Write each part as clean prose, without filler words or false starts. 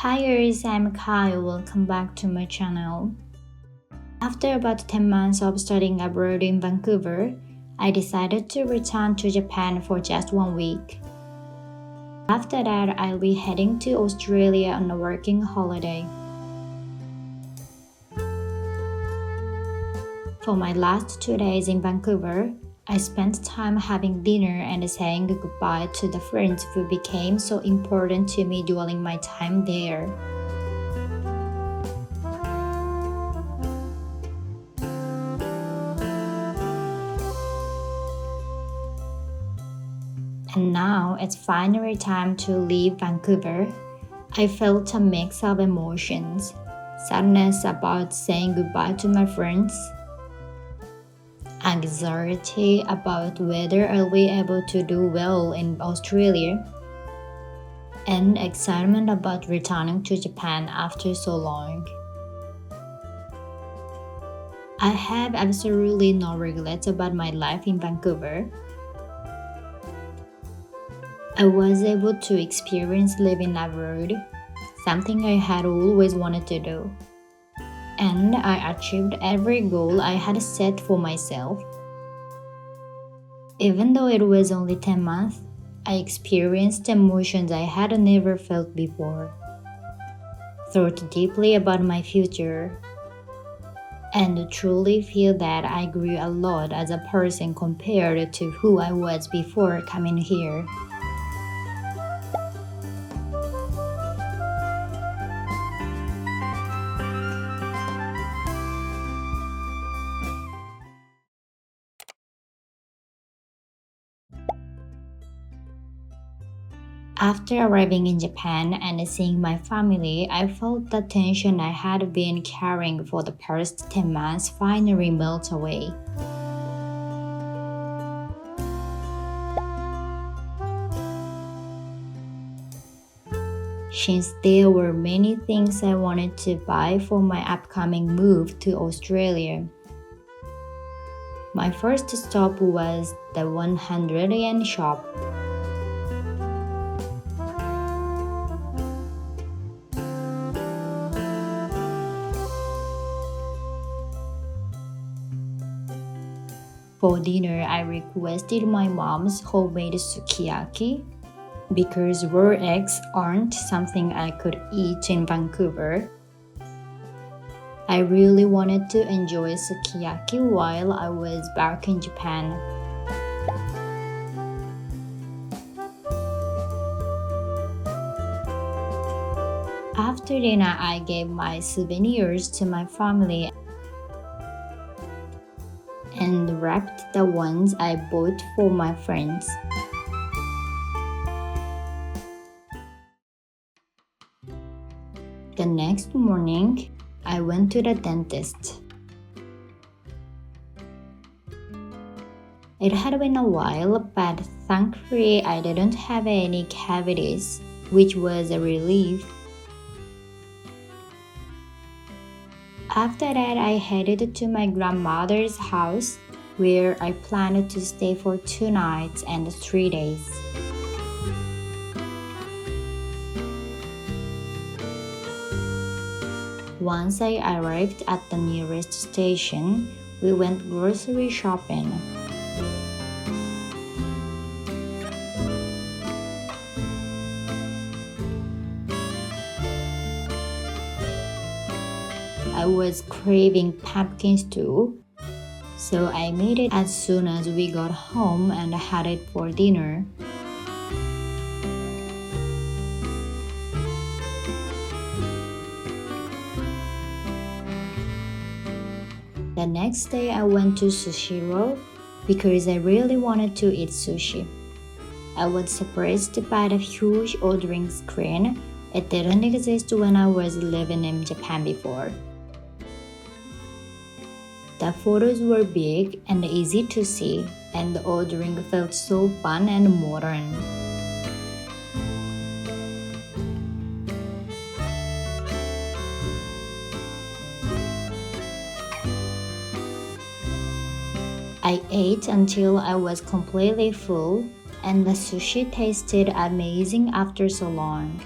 Hi guys, I'm Kyle. Welcome back to my channel. After about 10 months of studying abroad in Vancouver, I decided to return to Japan for just 1 week. After that, I'll be heading to Australia on a working holiday. For my last 2 days in Vancouver, I spent time having dinner and saying goodbye to the friends who became so important to me during my time there. And now it's finally time to leave Vancouver. I felt a mix of emotions, sadness about saying goodbye to my friends, anxiety about whether I'll be able to do well in Australia, and excitement about returning to Japan after so long. I have absolutely no regrets about my life in Vancouver. I was able to experience living abroad, something I had always wanted to do. And I achieved every goal I had set for myself. Even though it was only 10 months, I experienced emotions I had never felt before, thought deeply about my future, and truly feel that I grew a lot as a person compared to who I was before coming here. After arriving in Japan and seeing my family, I felt the tension I had been carrying for the past 10 months finally melt away. Since there were many things I wanted to buy for my upcoming move to Australia, my first stop was the 100-yen shop. For dinner, I requested my mom's homemade sukiyaki because raw eggs aren't something I could eat in Vancouver. I really wanted to enjoy sukiyaki while I was back in Japan. After dinner, I gave my souvenirs to my family and wrapped the ones I bought for my friends. The next morning, I went to the dentist. It had been a while, but thankfully I didn't have any cavities, which was a relief. After that, I headed to my grandmother's house, where I planned to stay for 2 nights and 3 days. Once I arrived at the nearest station, we went grocery shopping. I was craving pumpkin stew, so I made it as soon as we got home and had it for dinner. The next day I went to Sushi because I really wanted to eat sushi. I was surprised by the huge ordering screen. It didn't exist when I was living in Japan before. The photos were big and easy to see, and the ordering felt so fun and modern. I ate until I was completely full, and the sushi tasted amazing after so long.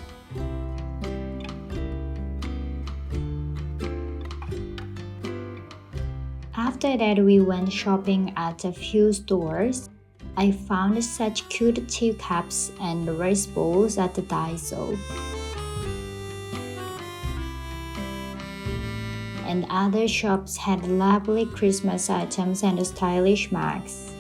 after that, we went shopping at a few stores. I found such cute teacups and rice bowls at the Daiso. And other shops had lovely Christmas items and stylish mugs.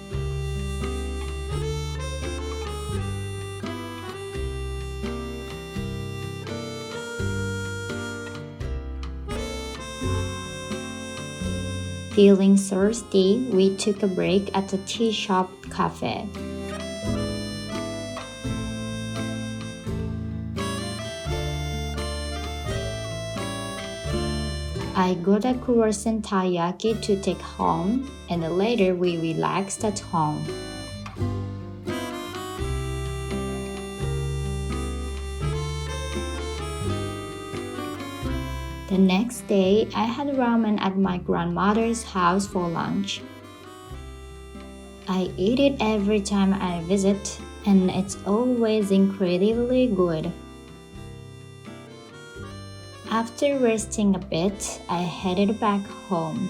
Feeling thirsty, we took a break at a tea shop cafe. I got a croissant taiyaki to take home, and later we relaxed at home. The next day, I had ramen at my grandmother's house for lunch. I eat it every time I visit, and it's always incredibly good. After resting a bit, I headed back home.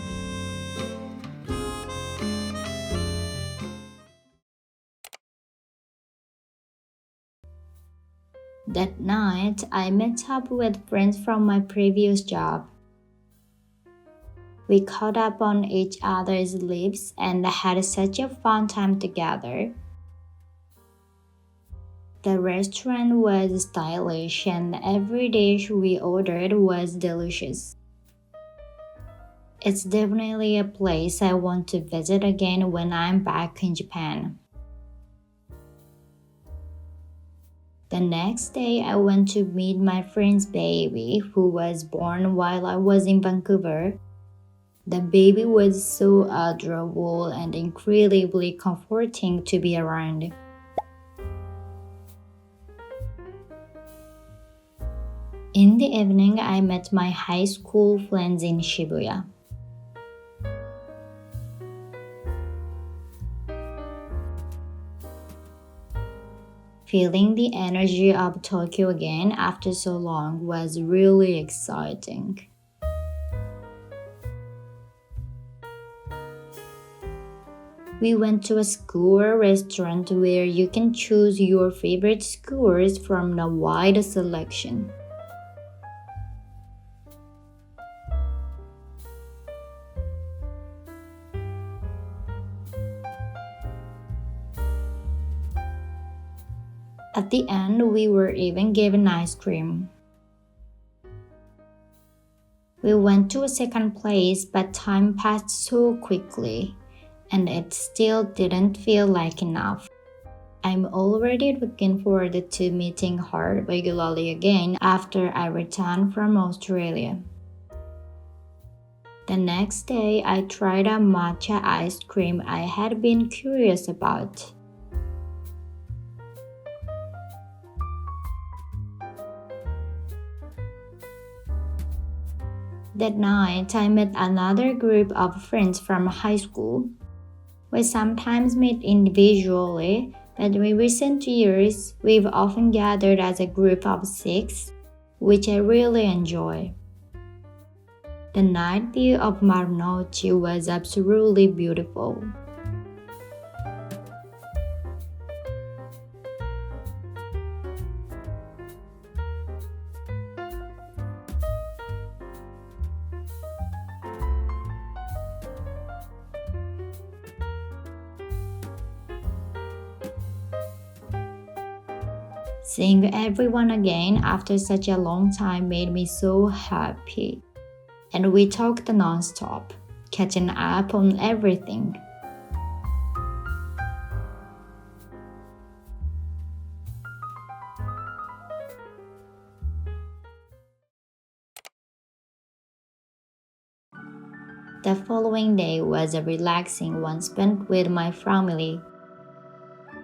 That night, I met up with friends from my previous job. We caught up on each other's lives and had such a fun time together. The restaurant was stylish and every dish we ordered was delicious. It's definitely a place I want to visit again when I'm back in Japan. The next day, I went to meet my friend's baby, who was born while I was in Vancouver. The baby was so adorable and incredibly comforting to be around. In the evening, I met my high school friends in Shibuya. Feeling the energy of Tokyo again after so long was really exciting. We went to a skewer restaurant where you can choose your favorite skewers from a wide selection. At the end, we were even given ice cream. We went to a second place, but time passed so quickly, and it still didn't feel like enough. I'm already looking forward to meeting her regularly again after I return from Australia. The next day, I tried a matcha ice cream I had been curious about. That night, I met another group of friends from high school. We sometimes meet individually, but in recent years, we've often gathered as a group of 6, which I really enjoy. The night view of Marunouchi was absolutely beautiful. Seeing everyone again after such a long time made me so happy. And we talked non-stop, catching up on everything. The following day was a relaxing one spent with my family.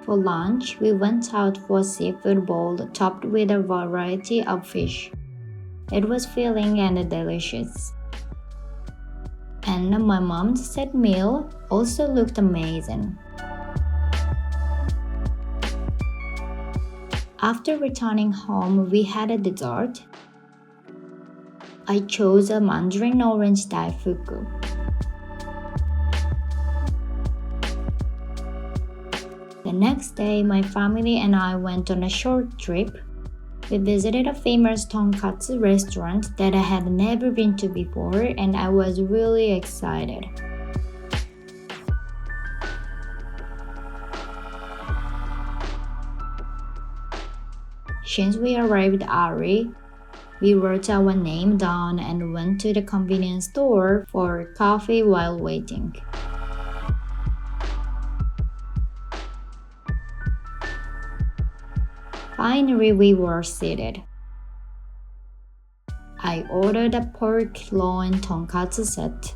For lunch, we went out for a seafood bowl topped with a variety of fish. It was filling and delicious. And my mom's set meal also looked amazing. After returning home, we had a dessert. I chose a mandarin orange daifuku. The next day, my family and I went on a short trip. We visited a famous Tonkatsu restaurant that I had never been to before, and I was really excited. Since we arrived early, we wrote our name down and went to the convenience store for coffee while waiting. Finally, we were seated. I ordered a pork loin tonkatsu set,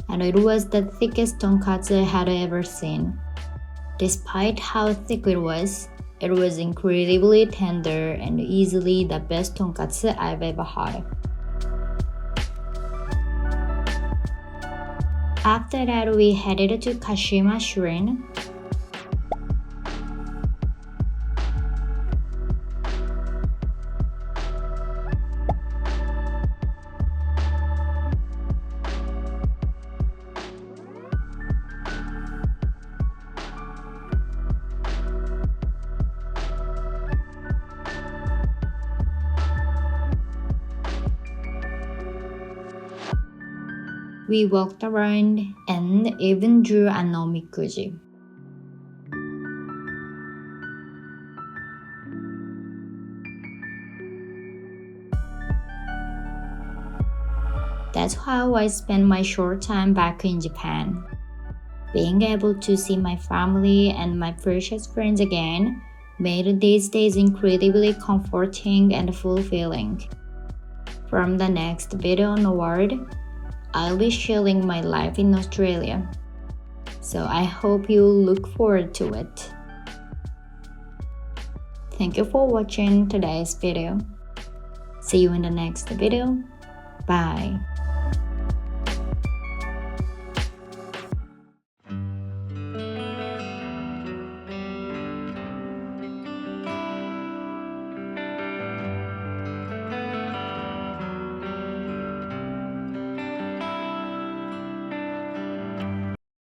and it was the thickest tonkatsu I had ever seen. Despite how thick it was incredibly tender and easily the best tonkatsu I've ever had. After that, we headed to Kashima Shrine. We walked around and even drew a nomikuji. That's how I spent my short time back in Japan. Being able to see my family and my precious friends again made these days incredibly comforting and fulfilling. From the next video onward, I'll be sharing my life in Australia, so I hope you look forward to it. Thank you for watching today's video. See you in the next video. Bye.